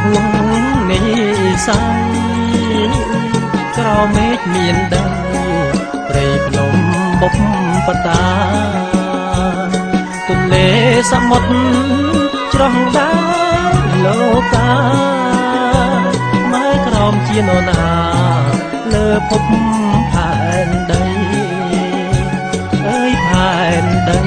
បលងនេះស័យក្រោមមេឃមានដីព្រៃភ្នំបុព្វតាទន្លេសមុទ្រច្រោះដាលោកាម៉ែក្រោមជានរណាលើភពផែនដីអើយផែនដី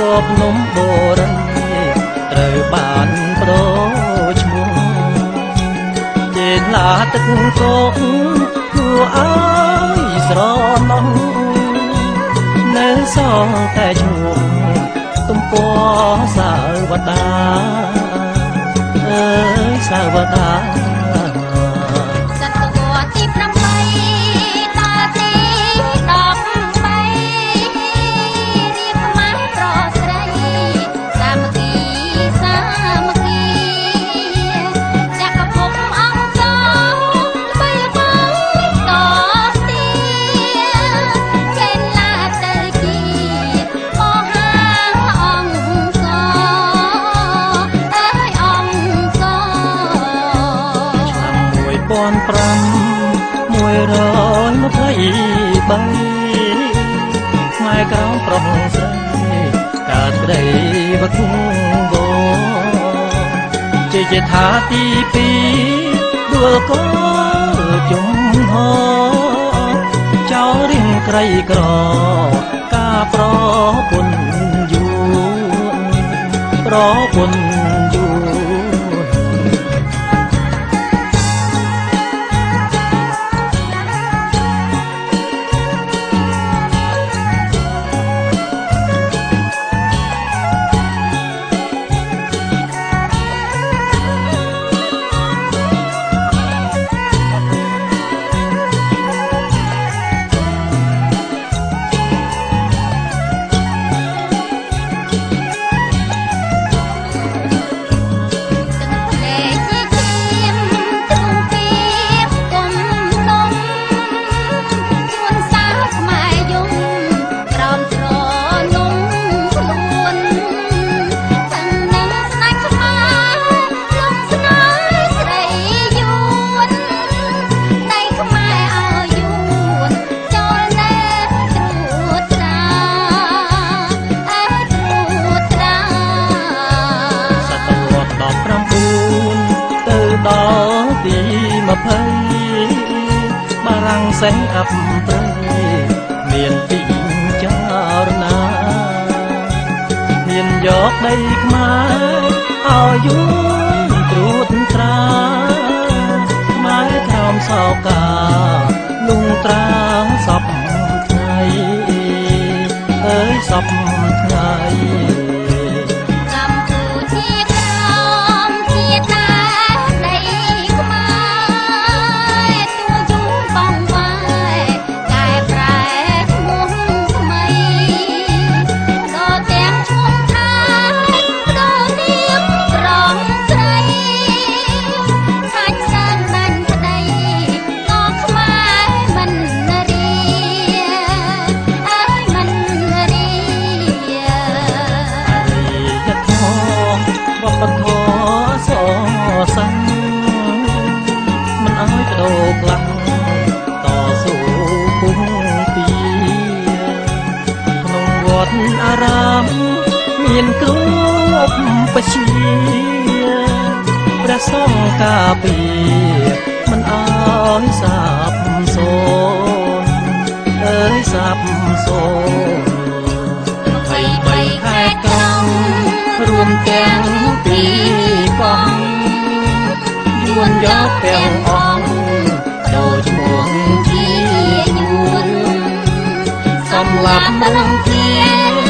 កបនំបូរីត្រូវបានប្ដូរឈ្មោះចេនឡាទឹកគោកគួរឲ្យស្រណោះនៅសងតែឈ្មោះទំព័រសាវតាអើយសាវតាខ្មែរក្រោមប្រុសស្រីកើតក្តីវធុងបោជាយថាទីពីរដួលកោជុំហោចោលរៀងក្រីក្រការប្រពន្ធយួនប្រពន្ធយួនដល់ទី20បារាំងសេះអាប់ព្រៃមានពីចារណាមានយកដីខ្មែរឲ្យយួនត្រួតត្រាខ្មែរក្រោមសោកាលុងត្រាសពថ្ងៃអើយសពថ្ងៃអារាមមានគ្រប់បជាព្រះសង្ឃការពារមិនអោយសាបសូន្យអើយសាបសូន្យ23ខែក្រុងរួមទាំងពីកងយួនយកទាំងអង្គចូលឈ្មោះជាយួនសម្លាប់រងគា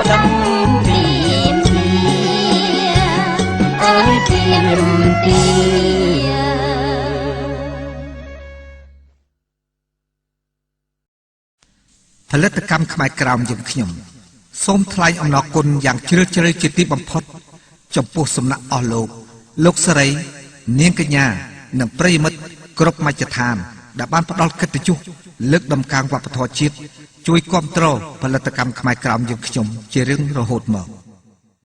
ផ្ដឹងពីមទីអើយពីមទីផលិតកម្មខ្មែរក្រោមយើងខ្ញុំសូមថ្លែងអំណរគុណយ៉ាងជ្រាលជ្រៅជាទីបំផុតចំពោះសំណាក់អស់លោកស្រីនាងកញ្ញានិងប្រិយមិត្តគ្រប់មជ្ឈដ្ឋានដែលបានផ្ដល់កិត្តិយសលើកដំកើងវប្បធម៌ជាតិជួយគាំទ្រផលិតកម្មខ្មែរក្រោមយើងខ្ញុំជារៀងរហូតមក